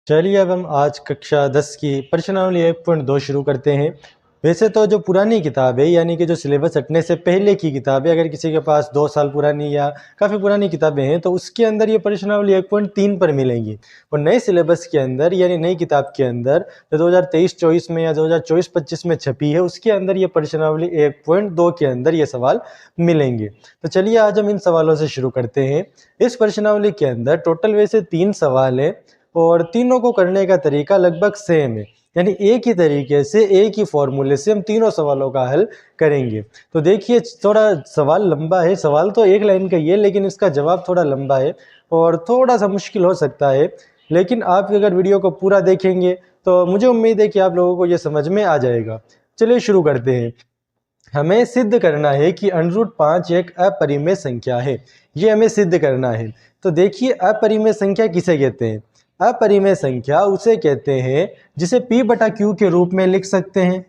चलिए अब हम आज कक्षा 10 की प्रश्नावली 1.2 शुरू करते हैं। वैसे तो जो पुरानी किताब है यानी कि जो सिलेबस हटने से पहले की किताब है, अगर किसी के पास 2 साल पुरानी या काफ़ी पुरानी किताबें हैं तो उसके अंदर ये प्रश्नावली 1.3 पर मिलेंगी। और नए सिलेबस के अंदर यानी नई किताब के अंदर जो 2023-24 में या 2024-25 में छपी है उसके अंदर ये प्रश्नावली 1.2 के अंदर ये सवाल मिलेंगे। तो चलिए आज हम इन सवालों से शुरू करते हैं। इस प्रश्नावली के अंदर टोटल वैसे 3 सवाल है और तीनों को करने का तरीका लगभग सेम है, यानी एक ही तरीके से एक ही फॉर्मूले से हम तीनों सवालों का हल करेंगे। तो देखिए थोड़ा सवाल लंबा है, सवाल तो एक लाइन का ही है लेकिन इसका जवाब थोड़ा लंबा है और थोड़ा सा मुश्किल हो सकता है, लेकिन आप अगर वीडियो को पूरा देखेंगे तो मुझे उम्मीद है कि आप लोगों को ये समझ में आ जाएगा। चलिए शुरू करते हैं। हमें सिद्ध करना है कि √5 एक अपरिमेय संख्या है, ये हमें सिद्ध करना है। तो देखिए अपरिमेय संख्या किसे कहते हैं? अपरिमेय संख्या उसे कहते हैं जिसे p/q के रूप में लिख सकते हैं।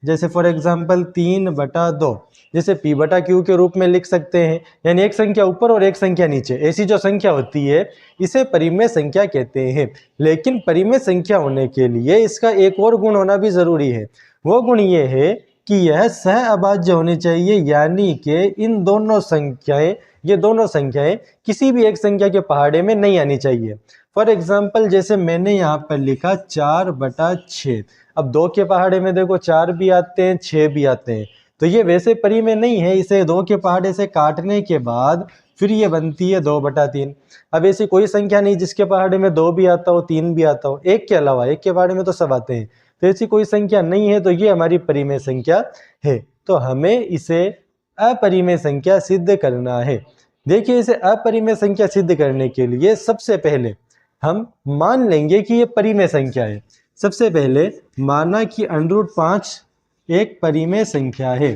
जैसे फॉर एग्जांपल 3/2 जिसे p/q के रूप में लिख सकते हैं, यानी एक संख्या ऊपर और एक संख्या नीचे, ऐसी जो संख्या होती है इसे परिमेय संख्या कहते हैं। लेकिन परिमेय संख्या होने के लिए इसका एक और गुण होना भी जरूरी है। वो गुण ये है कि यह सह अभाज्य होनी चाहिए, यानी कि ये दोनों संख्याएं किसी भी एक संख्या के पहाड़े में नहीं आनी चाहिए। फॉर एग्जाम्पल जैसे मैंने यहाँ पर लिखा 4/6, अब 2 के पहाड़े में देखो 4 भी आते हैं 6 भी आते हैं, तो ये वैसे परिमेय नहीं है। इसे 2 के पहाड़े से काटने के बाद फिर ये बनती है 2/3। अब ऐसी कोई संख्या नहीं जिसके पहाड़े में 2 भी आता हो 3 भी आता हो, एक के अलावा, एक के पहाड़े में तो सब आते हैं, तो ऐसी कोई संख्या नहीं है, तो ये हमारी परिमेय संख्या है। तो हमें इसे अपरिमेय संख्या सिद्ध करना है। देखिए इसे अपरिमेय संख्या सिद्ध करने के लिए सबसे पहले हम मान लेंगे कि ये परिमेय संख्या है। सबसे पहले माना कि √5 एक परिमेय संख्या है।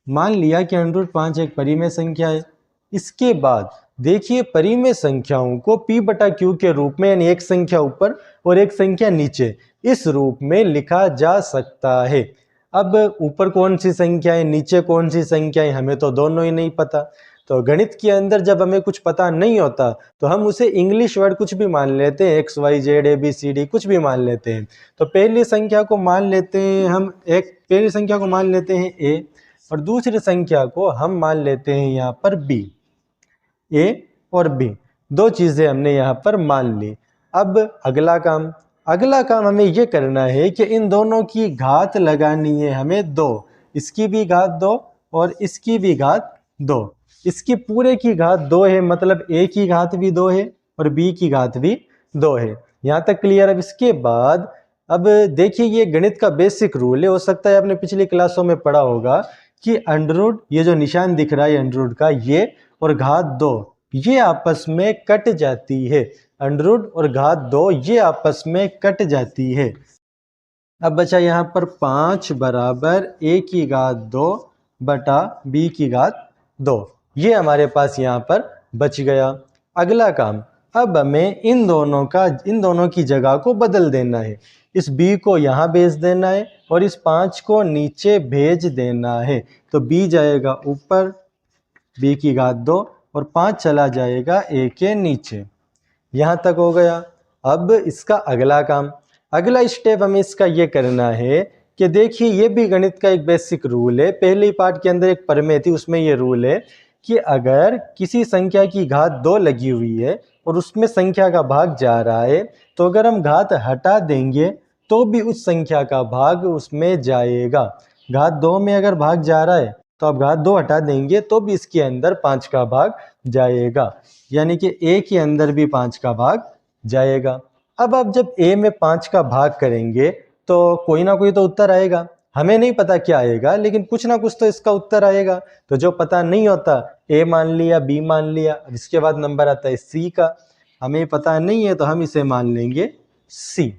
मान लिया कि √5 एक परिमेय संख्या है। इसके बाद देखिए परिमेय संख्याओं को p/q के रूप में, यानी एक संख्या ऊपर और एक संख्या नीचे, इस रूप में लिखा जा सकता है। अब ऊपर कौन सी संख्या है नीचे कौन सी संख्या है हमें तो दोनों ही नहीं पता। तो गणित के अंदर जब हमें कुछ पता नहीं होता तो हम उसे इंग्लिश वर्ड कुछ भी मान लेते हैं, XYZ ABCD कुछ भी मान लेते हैं। तो पहली संख्या को मान लेते हैं हम, पहली संख्या को मान लेते हैं A और दूसरी संख्या को हम मान लेते हैं यहाँ पर B। A और B दो चीज़ें हमने यहाँ पर मान ली। अब अगला काम हमें ये करना है कि इन दोनों की घात लगानी है हमें 2, इसकी भी घात 2 और इसकी भी घात 2। इसकी पूरे की घात 2 है, मतलब A की घात भी 2 है और B की घात भी 2 है। यहाँ तक क्लियर। अब इसके बाद अब देखिए ये गणित का बेसिक रूल है, हो सकता है आपने पिछली क्लासों में पढ़ा होगा कि अंडररूट, ये जो निशान दिख रहा है अंडररूट का, ये और घात 2 ये आपस में कट जाती है। अंडररूट और घात 2 ये आपस में कट जाती है। अब बचा यहाँ पर 5 बराबर A की घात 2 बटा B की घात 2, ये हमारे पास यहाँ पर बच गया। अगला काम, अब हमें इन दोनों की जगह को बदल देना है। इस B को यहाँ भेज देना है और इस 5 को नीचे भेज देना है। तो B जाएगा ऊपर B की घात 2 और 5 चला जाएगा A के नीचे। यहाँ तक हो गया। अब इसका अगला काम, अगला स्टेप हमें इसका ये करना है कि देखिए ये भी गणित का एक बेसिक रूल है। पहले पार्ट के अंदर एक प्रमेय थी, उसमें ये रूल है कि अगर किसी संख्या की घात 2 लगी हुई है और उसमें संख्या का भाग जा रहा है, तो अगर हम घात हटा देंगे तो भी उस संख्या का भाग उसमें जाएगा। घात 2 में अगर भाग जा रहा है तो आप घात 2 हटा देंगे तो भी इसके अंदर 5 का भाग जाएगा, यानी कि A के अंदर भी 5 का भाग जाएगा। अब आप जब A में 5 का भाग करेंगे तो कोई ना कोई तो उत्तर आएगा। हमें नहीं पता क्या आएगा, लेकिन कुछ ना कुछ तो इसका उत्तर आएगा। तो जो पता नहीं होता A मान लिया, B मान लिया, इसके बाद नंबर आता है C का। हमें पता नहीं है तो हम इसे मान लेंगे C।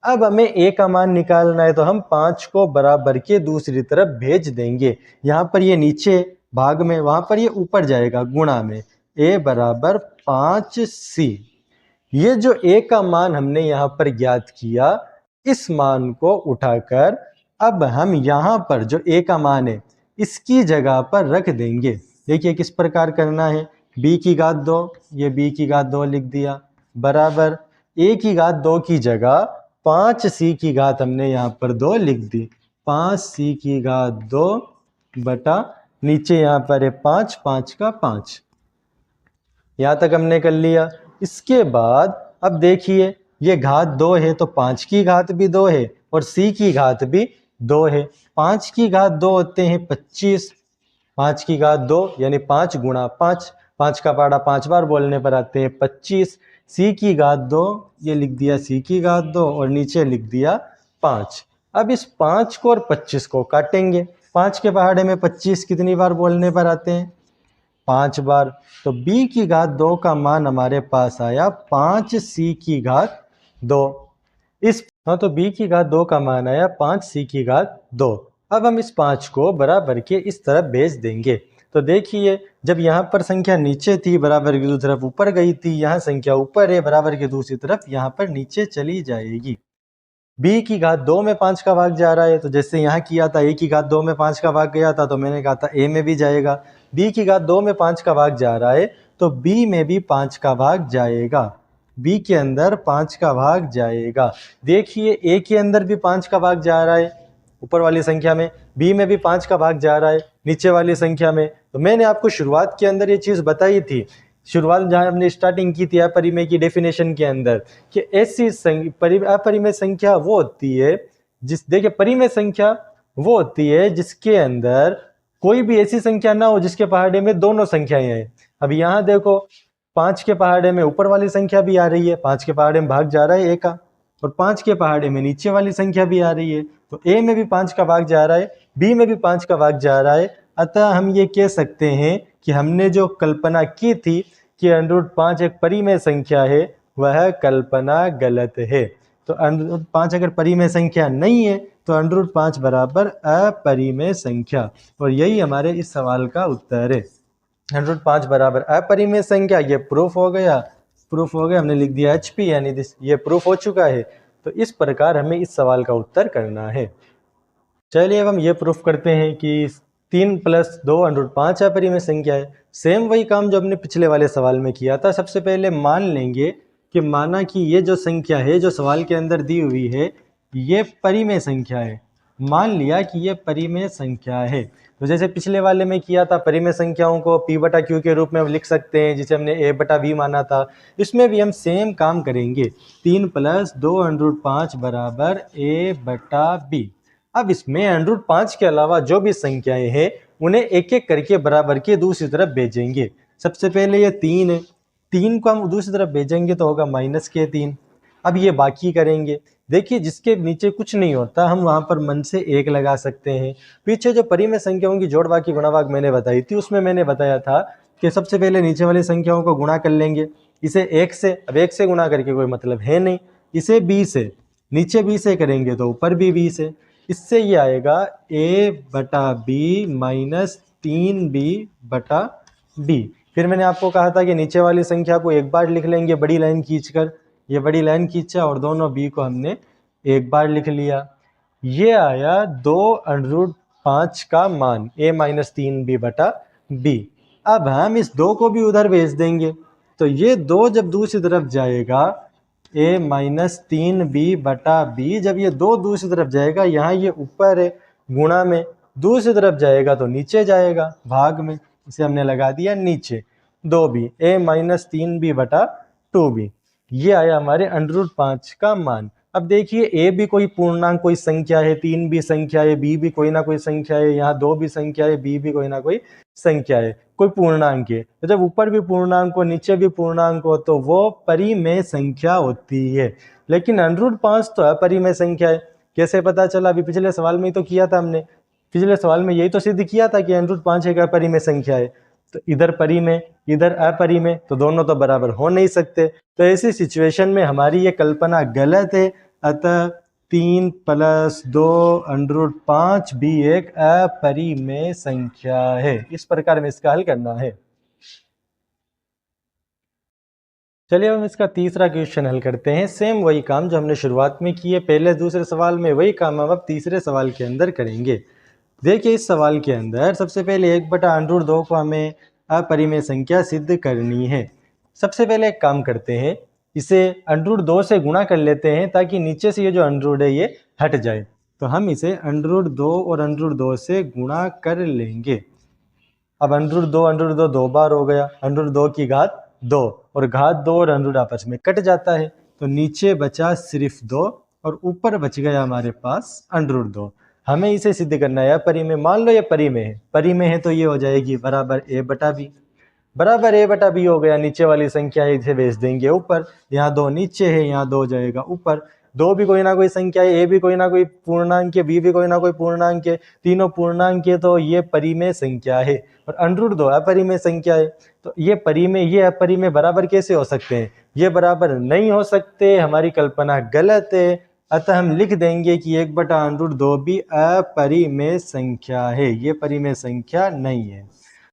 अब हमें A का मान निकालना है तो हम 5 को बराबर के दूसरी तरफ भेज देंगे। यहाँ पर ये नीचे भाग में, वहाँ पर ये ऊपर जाएगा गुणा में। A बराबर 5C। ये जो A का मान हमने यहाँ पर ज्ञात किया, इस मान को उठाकर अब हम यहाँ पर जो A का मान है इसकी जगह पर रख देंगे। देखिए किस प्रकार करना है। B की घात 2, ये B की घात 2 लिख दिया, बराबर a की घात 2 की जगह 5c की घात हमने यहाँ पर 2 लिख दी। 5c की घात 2 बटा नीचे यहाँ पर है 5, 5 का 5। यहाँ तक हमने कर लिया। इसके बाद अब देखिए ये घात 2 है तो 5 की घात भी 2 है और c की घात भी 2 है। 5 की घात 2 होते हैं 25, 5 की घात 2 यानी 5 गुणा 5, 5 का पहाड़ा 5 बार बोलने पर आते हैं 25। c की घात 2 ये लिख दिया c की घात 2 और नीचे लिख दिया 5। अब इस 5 को और 25 को काटेंगे। 5 के पहाड़े में 25 कितनी बार बोलने पर आते हैं? 5 बार। तो b की घात 2 का मान हमारे पास आया 5c की घात 2। तो b की घात 2 का मान आया 5c की घात 2। अब हम इस 5 को बराबर के इस तरफ भेज देंगे। तो देखिए जब यहाँ पर संख्या नीचे थी बराबर की दूसरी तरफ ऊपर गई थी, यहाँ संख्या ऊपर है बराबर की दूसरी तरफ यहाँ पर नीचे चली जाएगी। b की घात 2 में 5 का भाग जा रहा है तो जैसे यहाँ किया था a की घात 2 में 5 का भाग गया था तो मैंने कहा था a में भी जाएगा। b की घात 2 में 5 का भाग जा रहा है तो b में भी 5 का भाग जाएगा। b के अंदर 5 का भाग जाएगा। देखिए a के अंदर भी 5 का भाग जा रहा है ऊपर वाली संख्या में, b में भी 5 का भाग जा रहा है नीचे वाली संख्या में। तो मैंने आपको शुरुआत के अंदर ये चीज़ बताई थी, शुरुआत जहाँ हमने स्टार्टिंग की थी अपरिमेय की डेफिनेशन के अंदर, कि ऐसी अपरिमेय संख्या वो होती है देखिए परिमेय संख्या वो होती है जिसके अंदर कोई भी ऐसी संख्या ना हो जिसके पहाड़े में दोनों संख्याएं हैं। अब यहाँ देखो 5 के पहाड़े में ऊपर वाली संख्या भी आ रही है, 5 के पहाड़े में भाग जा रहा है a का, और 5 के पहाड़े में नीचे वाली संख्या भी आ रही है। तो a में भी 5 का भाग जा रहा है, b में भी 5 का भाग जा रहा है। अतः हम ये कह सकते हैं कि हमने जो कल्पना की थी कि √5 एक परिमेय संख्या है, वह कल्पना गलत है। तो √5 अगर परिमेय संख्या नहीं है तो √5 बराबर अपरिमेय संख्या, और यही हमारे इस सवाल का उत्तर है। √5 बराबर अपरिमेय संख्या, ये प्रूफ हो गया, हमने लिख दिया HP यानी ये प्रूफ हो चुका है। तो इस प्रकार हमें इस सवाल का उत्तर करना है। चलिए अब हम ये प्रूफ करते हैं कि 3 + 2 √5 अपरिमेय संख्या है। सेम वही काम जो हमने पिछले वाले सवाल में किया था। सबसे पहले मान लेंगे कि माना कि ये जो संख्या है जो सवाल के अंदर दी हुई है ये परिमेय संख्या है। मान लिया कि ये परिमेय संख्या है। तो जैसे पिछले वाले में किया था परिमेय संख्याओं को P/Q के रूप में हम लिख सकते हैं जिसे हमने A/V माना था। इसमें भी हम सेम काम करेंगे। 3 + 2 √5 बराबर A/B। अब इसमें √5 के अलावा जो भी संख्याएं हैं उन्हें एक एक करके बराबर के दूसरी तरफ भेजेंगे। सबसे पहले ये 3 है, 3 को हम दूसरी तरफ भेजेंगे तो होगा -3। अब ये बाकी करेंगे। देखिए जिसके नीचे कुछ नहीं होता हम वहाँ पर मन से 1 लगा सकते हैं। पीछे जो परिमेय संख्याओं की जोड़ बाकी गुणा भाग मैंने बताई थी उसमें मैंने बताया था कि सबसे पहले नीचे वाली संख्याओं को गुणा कर लेंगे इसे 1 से। अब 1 से गुणा करके कोई मतलब है नहीं, इसे b से, नीचे b से करेंगे तो ऊपर भी b से। इससे ये आएगा A/B - 3B/B। फिर मैंने आपको कहा था कि नीचे वाली संख्या को एक बार लिख लेंगे बड़ी लाइन खींचकर, ये बड़ी लाइन खींचा और दोनों b को हमने एक बार लिख लिया। ये आया 2 √5 का मान A - 3B/B। अब हम इस 2 को भी उधर भेज देंगे तो ये 2 जब दूसरी तरफ जाएगा A - 3B/B, जब ये 2 दूसरी तरफ जाएगा, यहाँ ये ऊपर है गुणा में, दूसरी तरफ जाएगा तो नीचे जाएगा भाग में, इसे हमने लगा दिया नीचे 2B A - 3B/2B। ये आया हमारे √5 का मान। अब देखिए A भी कोई पूर्णांक कोई संख्या है, 3 भी संख्या है, B भी कोई ना कोई संख्या है, यहाँ 2 भी संख्या है, B भी कोई ना कोई संख्या है, कोई पूर्णांक है। तो जब ऊपर भी पूर्णांक हो नीचे भी पूर्णांक हो तो वो परिमेय संख्या होती है। लेकिन √5 तो अपरिमेय संख्या है। कैसे पता चला? अभी पिछले सवाल में ही तो किया था हमने, पिछले सवाल में यही तो सिद्ध किया था कि √5 एक अपरिमेय संख्या है। तो इधर परिमेय इधर अपरिमेय, तो दोनों तो बराबर हो नहीं सकते। तो ऐसी सिचुएशन में हमारी ये कल्पना गलत है। अतः 3 + 2 √5 भी एक अपरिमेय संख्या है। इस प्रकार में इसका हल करना है। चलिए हम इसका तीसरा क्वेश्चन हल करते हैं। सेम वही काम जो हमने शुरुआत में किए पहले दूसरे सवाल में, वही काम हम अब तीसरे सवाल के अंदर करेंगे। देखिए इस सवाल के अंदर सबसे पहले 1/√2 को हमें अपरिमेय संख्या सिद्ध करनी है। सबसे पहले एक काम करते हैं, इसे √2 से गुणा कर लेते हैं ताकि नीचे से ये जो अंडर है ये हट जाए। तो हम इसे √2 और √2 से गुणा कर लेंगे। अब √2 दो बार हो गया, √2 की घात 2 और घात 2 और अंडर आपस में कट जाता है, तो नीचे बचा सिर्फ 2 और ऊपर बच गया हमारे पास √2। हमें इसे सिद्ध करना है परिमेय। मान लो ये परिमेय है, परिमेय है तो ये हो जाएगी बराबर a बटा b। बराबर a बटा b हो गया, नीचे वाली संख्या है इसे भेज देंगे ऊपर, यहाँ 2 नीचे है, यहाँ 2 जाएगा ऊपर। 2 भी कोई ना कोई संख्या है, a भी कोई ना कोई पूर्णांक है, b भी कोई ना कोई पूर्णांक है, तीनों पूर्णांक है, तो ये परिमेय संख्या है। और √2 अपरिमेय संख्या है, तो ये परिमेय ये अपरिमेय बराबर कैसे हो सकते हैं? ये बराबर नहीं हो सकते, हमारी कल्पना गलत है। अतः हम लिख देंगे कि 1 बटा √2 भी अपरिमेय संख्या है, ये परिमेय संख्या नहीं है।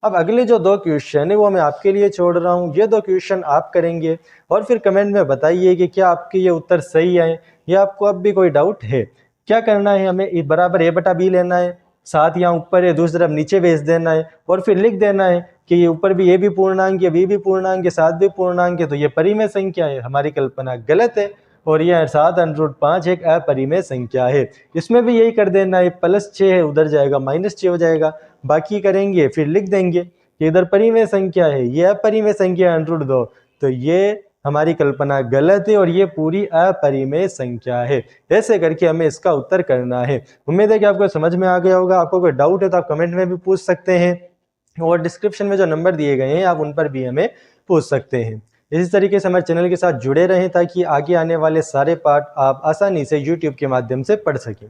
अब अगले जो 2 क्वेश्चन है वो मैं आपके लिए छोड़ रहा हूँ, ये 2 क्वेश्चन आप करेंगे और फिर कमेंट में बताइए कि क्या आपके ये उत्तर सही आए या आपको अब भी कोई डाउट है। क्या करना है, हमें बराबर a बटा b लेना है, साथ यहाँ ऊपर है, दूसरी तरफ नीचे भेज देना है और फिर लिख देना है कि ये ऊपर भी a भी पूर्णांक है, b भी पूर्णांक है, 7 भी पूर्णांक है, तो ये परिमेय संख्या है। हमारी कल्पना गलत है और यह 7√5 एक अपरिमेय संख्या है। इसमें भी यही कर देना है, +6 है उधर जाएगा -6 हो जाएगा, बाकी करेंगे फिर लिख देंगे कि इधर परिमेय संख्या है, ये अपरिमेय संख्या √2, तो ये हमारी कल्पना गलत है और ये पूरी अपरिमेय संख्या है। ऐसे करके हमें इसका उत्तर करना है। उम्मीद है कि आपको समझ में आ गया होगा। आपको कोई डाउट है तो आप कमेंट में भी पूछ सकते हैं और डिस्क्रिप्शन में जो नंबर दिए गए हैं आप उन पर भी हमें पूछ सकते हैं। इसी तरीके से हमारे चैनल के साथ जुड़े रहें ताकि आगे आने वाले सारे पार्ट आप आसानी से YouTube के माध्यम से पढ़ सकें।